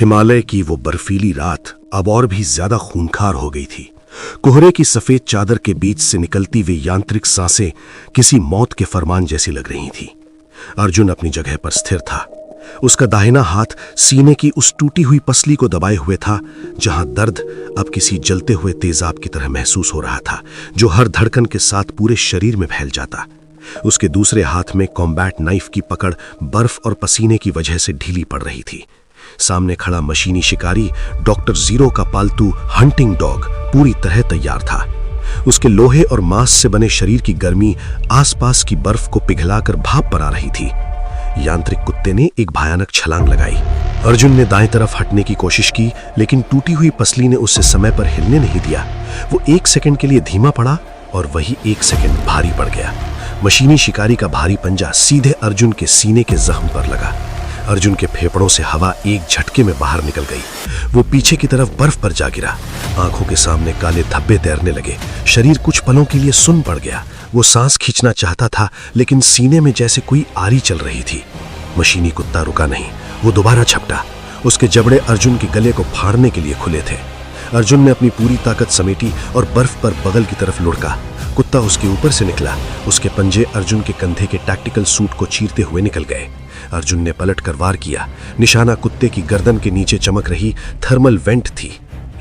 हिमालय की वो बर्फीली रात अब और भी ज्यादा खूंखार हो गई थी। कोहरे की सफेद चादर के बीच से निकलती हुई यांत्रिक सांसें किसी मौत के फरमान जैसी लग रही थी। अर्जुन अपनी जगह पर स्थिर था। उसका दाहिना हाथ सीने की उस टूटी हुई पसली को दबाए हुए था, जहां दर्द अब किसी जलते हुए तेजाब की तरह महसूस हो रहा था, जो हर धड़कन के साथ पूरे शरीर में फैल जाता। उसके दूसरे हाथ में कॉम्बैट नाइफ की पकड़ बर्फ और पसीने की वजह से ढीली पड़ रही थी। सामने खड़ा मशीनी शिकारी डॉक्टर जीरो का पालतू हंटिंग डॉग पूरी तरह तैयार था। उसके लोहे और मांस से बने शरीर की गर्मी आसपास की बर्फ को पिघलाकर भाप पर आ रही थी। यांत्रिक कुत्ते ने एक भयानक छलांग लगाई। अर्जुन ने दाएं तरफ हटने की कोशिश की, लेकिन टूटी हुई पसली ने उसे समय पर हिलने नहीं दिया। वो 1 सेकंड के लिए धीमा पड़ा और वही 1 सेकंड भारी पड़ गया। मशीनी शिकारी का भारी पंजा सीधे अर्जुन के सीने के जख्म पर लगा। अर्जुन के फेफड़ों से हवा एक झटके में बाहर निकल गई। वो पीछे की तरफ बर्फ पर जा गिरा। आंखों के सामने काले धब्बे तैरने लगे। शरीर कुछ पलों के लिए सुन्न पड़ गया। वो सांस खींचना चाहता था, लेकिन सीने में जैसे कोई आरी चल रही थी। मशीनी कुत्ता रुका नहीं। वो दोबारा झपटा। उसके जबड़े अर्जुन के गले को फाड़ने के लिए खुले थे। अर्जुन ने अपनी पूरी ताकत समेटी और बर्फ पर बगल की तरफ लुढ़का। कुत्ता उसके ऊपर से निकला। उसके पंजे अर्जुन के कंधे के टैक्टिकल सूट को चीरते हुए निकल गए। अर्जुन ने पलट कर वार किया। निशाना कुत्ते की गर्दन के नीचे चमक रही थर्मल वेंट थी,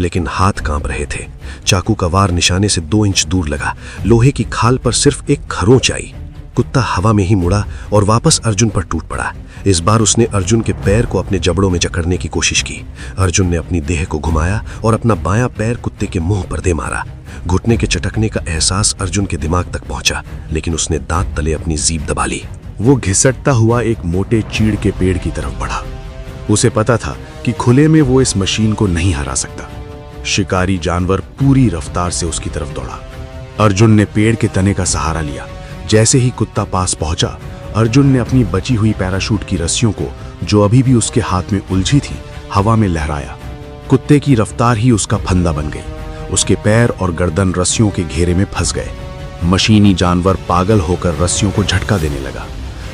लेकिन हाथ कांप रहे थे। चाकू का वार निशाने से 2 इंच दूर लगा। लोहे की खाल पर सिर्फ एक खरोंच आई। कुत्ता हवा में ही मुड़ा और वापस अर्जुन पर टूट पड़ा। इस बार उसने अर्जुन के पैर को अपने जबड़ों में जकड़ने की कोशिश की। अर्जुन ने अपनी देह को घुमाया और अपना बायां पैर कुत्ते के मुंह पर दे मारा। घुटने के चटकने का एहसास अर्जुन के दिमाग तक पहुंचा, लेकिन उसने दांत तले अपनी जीभ दबा ली। वो घिसटता हुआ एक मोटे चीड़ के पेड़ की तरफ बढ़ा। उसे पता था कि खुले में वो इस मशीन को नहीं हरा सकता। शिकारी जानवर पूरी रफ्तार से उसकी तरफ दौड़ा। अर्जुन ने पेड़ के तने का सहारा लिया। जैसे ही कुत्ता पास पहुंचा, अर्जुन ने अपनी बची हुई पैराशूट की रस्सियों को, जो अभी भी उसके हाथ में उलझी थी, हवा में लहराया। कुत्ते की रफ्तार ही उसका फंदा बन गई। उसके पैर और गर्दन रस्सियों के घेरे में फंस गए। मशीनी जानवर पागल होकर रस्सियों को झटका देने लगा।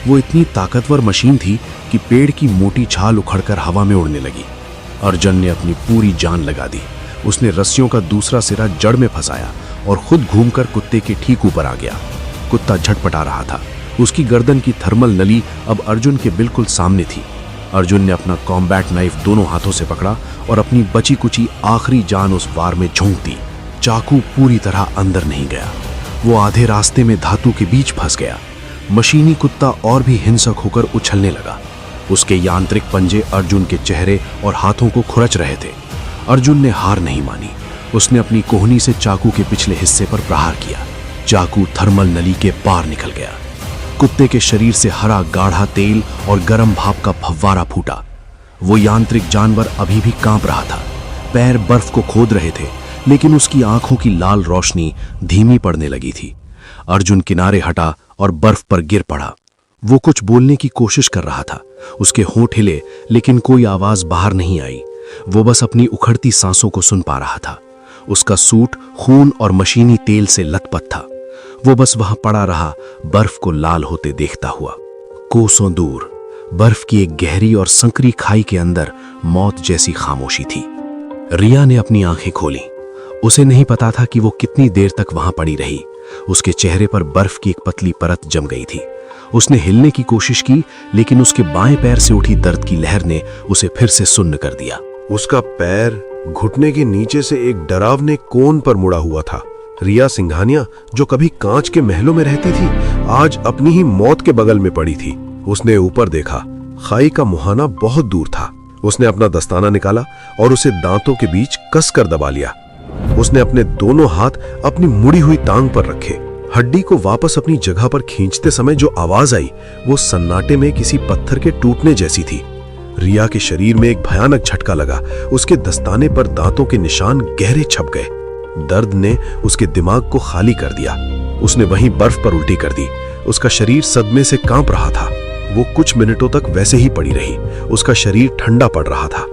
वो इतनी ताकतवर मशीन थी कि पेड़ की मोटी छाल उखड़कर हवा में उड़ने लगी। अर्जुन ने अपनी पूरी जान लगा दी। उसने रस्सियों का दूसरा सिरा जड़ में फंसाया और खुद घूमकर कुत्ते के ठीक ऊपर आ गया। कुत्ता झटपटा रहा था। उसकी गर्दन की थर्मल नली अब अर्जुन के बिल्कुल सामने थी। अर्जुन ने अपना कॉम्बैट नाइफ दोनों हाथों से पकड़ा और अपनी बची कुची आखिरी जान उस वार में झोंक दी। चाकू पूरी तरह अंदर नहीं गया। वो आधे रास्ते में धातु के बीच फंस गया। मशीनी कुत्ता और भी हिंसक होकर उछलने लगा। उसके यांत्रिक पंजे अर्जुन के चेहरे और हाथों को खुरच रहे थे। अर्जुन ने हार नहीं मानी। उसने अपनी कोहनी से चाकू के पिछले हिस्से पर प्रहार किया। चाकू थर्मल नली के पार निकल गया। कुत्ते के शरीर से हरा गाढ़ा तेल और गर्म भाप का फव्वारा फूटा। वो यांत्रिक जानवर अभी भी कांप रहा था। पैर बर्फ को खोद रहे थे, लेकिन उसकी आंखों की लाल रोशनी धीमी पड़ने लगी थी। अर्जुन किनारे हटा और बर्फ पर गिर पड़ा। वो कुछ बोलने की कोशिश कर रहा था। उसके होंठ हिले, लेकिन कोई आवाज बाहर नहीं आई। वो बस अपनी उखड़ती सांसों को सुन पा रहा था। उसका सूट खून और मशीनी तेल से लथपथ था। वो बस वहां पड़ा रहा, बर्फ को लाल होते देखता हुआ। कोसों दूर बर्फ की एक गहरी और संकरी खाई के अंदर मौत जैसी खामोशी थी। रिया ने अपनी आंखें खोली। उसे नहीं पता था कि वो कितनी देर तक वहां पड़ी रही। उसके चेहरे पर बर्फ की एक पतली परत जम गई थी। उसने हिलने की कोशिश की, लेकिन उसके बाएं पैर से उठी दर्द की लहर ने उसे फिर से सुन्न कर दिया। उसका पैर घुटने के नीचे से एक डरावने कोन पर मुड़ा हुआ था। रिया सिंघानिया, जो कभी कांच के महलों में रहती थी, आज अपनी ही मौत के बगल में पड़ी थी। उसने ऊपर देखा। खाई का मुहाना बहुत दूर था। उसने अपना दस्ताना निकाला और उसे दांतों के बीच कसकर दबा लिया। उसने अपने दोनों हाथ अपनी मुड़ी हुई टांग पर रखे। हड्डी को वापस अपनी जगह पर खींचते समय जो आवाज आई, वो सन्नाटे में किसी पत्थर के टूटने जैसी थी। रिया के शरीर में एक भयानक झटका लगा। उसके दस्ताने पर दांतों के निशान गहरे छप गए। दर्द ने उसके दिमाग को खाली कर दिया। उसने वहीं बर्फ पर उल्टी कर दी। उसका शरीर सदमे से कांप रहा था। वो कुछ मिनटों तक वैसे ही पड़ी रही। उसका शरीर ठंडा पड़ रहा था।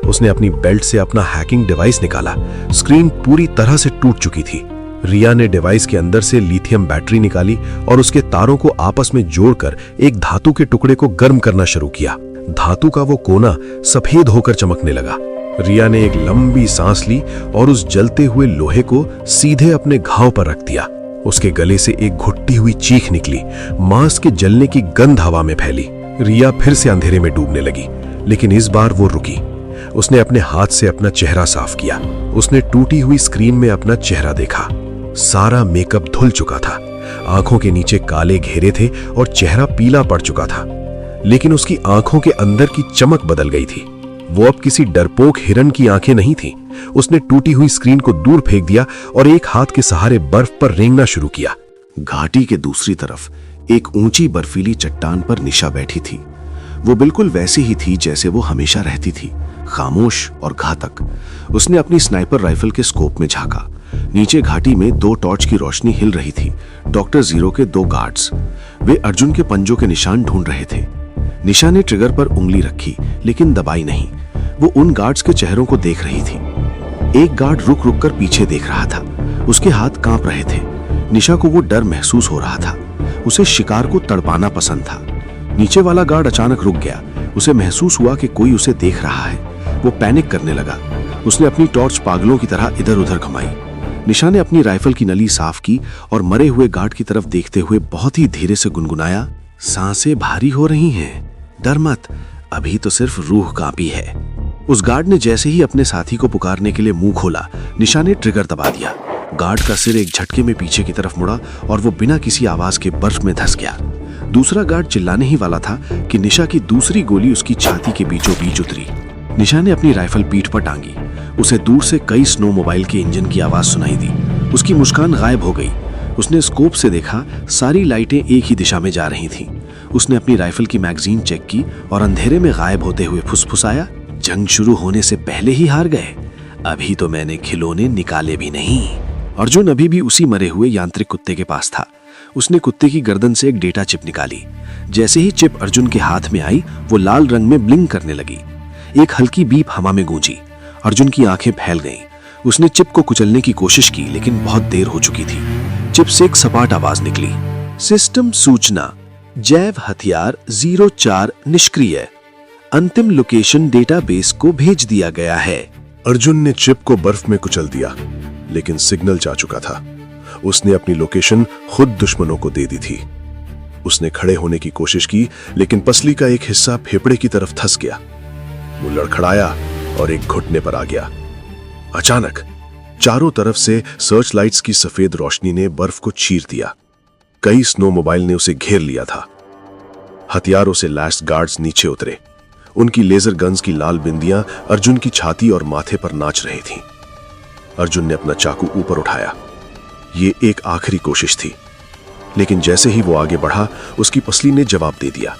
उसने अपनी बेल्ट से अपना हैकिंग डिवाइस निकाला। स्क्रीन पूरी तरह से टूट चुकी थी। रिया ने डिवाइस के अंदर से लिथियम बैटरी निकाली और उसके तारों को आपस में जोड़कर एक धातु के टुकड़े को गर्म करना शुरू किया। धातु का वो कोना सफेद होकर चमकने लगा। रिया ने एक लंबी सांस ली और उस जलते हुए लोहे को सीधे अपने घाव पर रख दिया। उसके गले से एक घुटती हुई चीख निकली। मांस के जलने की गंध हवा में फैली। रिया फिर से अंधेरे में डूबने लगी, लेकिन इस बार वो रुकी। उसने अपने हाथ से अपना चेहरा साफ किया। उसने टूटी हुई स्क्रीन में अपना चेहरा देखा। सारा मेकअप धुल चुका था, आंखों के नीचे काले घेरे थे और चेहरा पीला पड़ चुका था। लेकिन उसकी आंखों के अंदर की चमक बदल गई थी। वो अब किसी डरपोक हिरन की आंखें नहीं थीं। उसने टूटी हुई स्क्रीन को दूर फेंक दिया और एक हाथ के सहारे बर्फ पर रेंगना शुरू किया। घाटी के दूसरी तरफ एक ऊंची बर्फीली चट्टान पर निशा बैठी थी। वो बिल्कुल वैसी ही थी जैसे वो हमेशा रहती थी, खामोश और घातक। उसने अपनी स्नाइपर राइफल के स्कोप में झांका। नीचे घाटी में 2 टॉर्च की रोशनी हिल रही थी। डॉक्टर जीरो के 2 गार्ड्स, वे अर्जुन के पंजों के निशान ढूंढ रहे थे। निशा ने ट्रिगर पर उंगली रखी, लेकिन दबाई नहीं। वो उन गार्ड्स के चेहरों को देख रही थी। एक गार्ड रुक रुक कर पीछे देख रहा था। उसके हाथ कांप रहे थे। निशा को वो डर महसूस हो रहा था। उसे शिकार को तड़पाना पसंद था। नीचे वाला गार्ड अचानक रुक गया। उसे महसूस हुआ कि कोई उसे देख रहा है। वो पैनिक करने लगा। उसने अपनी टॉर्च पागलों की तरह इधर उधर घुमाई। निशा ने अपनी राइफल की नली साफ की और मरे हुए गार्ड की तरफ देखते हुए बहुत ही धीरे से गुनगुनाया, सांसें भारी हो रही हैं, डर मत, अभी तो सिर्फ रूह कांपी है। उस गार्ड ने जैसे ही अपने साथी को पुकारने के लिए मुंह खोला, निशा ने ट्रिगर दबा दिया। गार्ड का सिर एक झटके में पीछे की तरफ मुड़ा और वो बिना किसी आवाज के बर्फ में धंस गया। दूसरा गार्ड चिल्लाने ही वाला था कि निशा की दूसरी गोली उसकी छाती के बीचों बीच उतरी। निशा ने अपनी राइफल पीठ पर टांगी। उसे दूर से कई स्नो मोबाइल के इंजन की आवाज सुनाई दी। उसकी मुस्कान गायब हो गई। उसने स्कोप से देखा, सारी लाइटें एक ही दिशा में जा रही थीं। उसने अपनी राइफल की मैगजीन चेक की और अंधेरे में गायब होते हुए फुसफुसाया, जंग शुरू होने से पहले ही हार गए, अभी तो मैंने खिलौने निकाले भी नहीं। अर्जुन अभी भी उसी मरे हुए यांत्रिक कुत्ते के पास था। उसने कुत्ते की गर्दन से एक डेटा चिप निकाली। जैसे ही चिप अर्जुन के हाथ में आई, वो लाल रंग में ब्लिंक करने लगी। एक हल्की बीप हवा में गूंजी। अर्जुन की आंखें फैल गईं। उसने चिप को कुचलने की कोशिश की, लेकिन बहुत देर हो चुकी थी। चिप से एक सपाट आवाज निकली, सिस्टम सूचना, जैव हथियार 04 निष्क्रिय, अंतिम लोकेशन डेटाबेस को भेज दिया गया है। अर्जुन ने चिप को बर्फ में कुचल दिया, लेकिन सिग्नल जा चुका था। उसने अपनी लोकेशन खुद दुश्मनों को दे दी थी। उसने खड़े होने की कोशिश की, लेकिन पसली का एक हिस्सा फेफड़े की तरफ धंस गया। वो लड़खड़ाया और एक घुटने पर आ गया। अचानक चारों तरफ से सर्च लाइट्स की सफेद रोशनी ने बर्फ को चीर दिया। कई स्नो मोबाइल ने उसे घेर लिया था। हथियारों से लैस गार्ड्स नीचे उतरे। उनकी लेजर गन्स की लाल बिंदियां अर्जुन की छाती और माथे पर नाच रही थीं। अर्जुन ने अपना चाकू ऊपर उठाया। ये एक आखिरी कोशिश थी, लेकिन जैसे ही वो आगे बढ़ा, उसकी पसली ने जवाब दे दिया।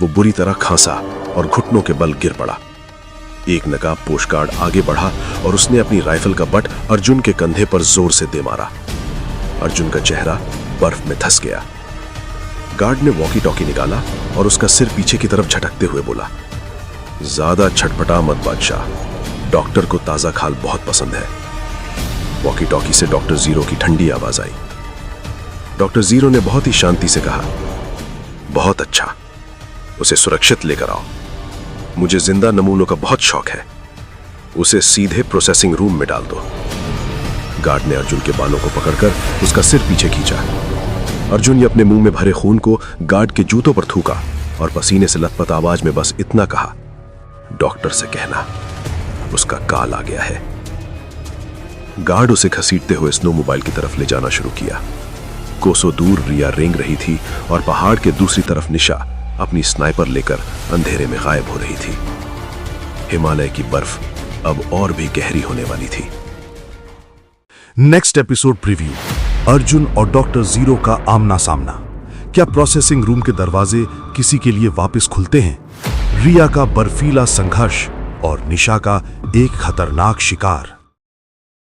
वो बुरी तरह खांसा और घुटनों के बल गिर पड़ा। एक नकाब पोस्टकार्ड आगे बढ़ा और उसने अपनी राइफल का बट अर्जुन के कंधे पर जोर से दे मारा। अर्जुन का चेहरा बर्फ में धंस गया। गार्ड ने वॉकी टॉकी निकाला और उसका सिर पीछे की तरफ झटकते हुए बोला, ज्यादा छटपटा मत बादशाह, डॉक्टर को ताजा खाल बहुत पसंद है। वॉकी टॉकी से डॉक्टर जीरो की ठंडी आवाज आई। डॉक्टर जीरो ने बहुत ही शांति से कहा, बहुत अच्छा, उसे सुरक्षित लेकर आओ। मुझे जिंदा नमूनों का बहुत शौक है। उसे सीधे प्रोसेसिंग रूम में डाल दो। गार्ड ने अर्जुन के बालों को पकड़कर उसका सिर पीछे खींचा। अर्जुन ने अपने मुंह में भरे खून को गार्ड के जूतों पर थूका और पसीने से लथपथ आवाज में बस इतना कहा, डॉक्टर से कहना उसका काल आ गया है। गार्ड उसे घसीटते हुए स्नो मोबाइल की तरफ ले जाना शुरू किया। कोसों दूर रिया रेंग रही थी और पहाड़ के दूसरी तरफ निशा अपनी स्नाइपर लेकर अंधेरे में गायब हो रही थी। हिमालय की बर्फ अब और भी गहरी होने वाली थी। नेक्स्ट एपिसोड प्रीव्यू, अर्जुन और डॉक्टर जीरो का आमना सामना। क्या प्रोसेसिंग रूम के दरवाजे किसी के लिए वापस खुलते हैं? रिया का बर्फीला संघर्ष और निशा का एक खतरनाक शिकार।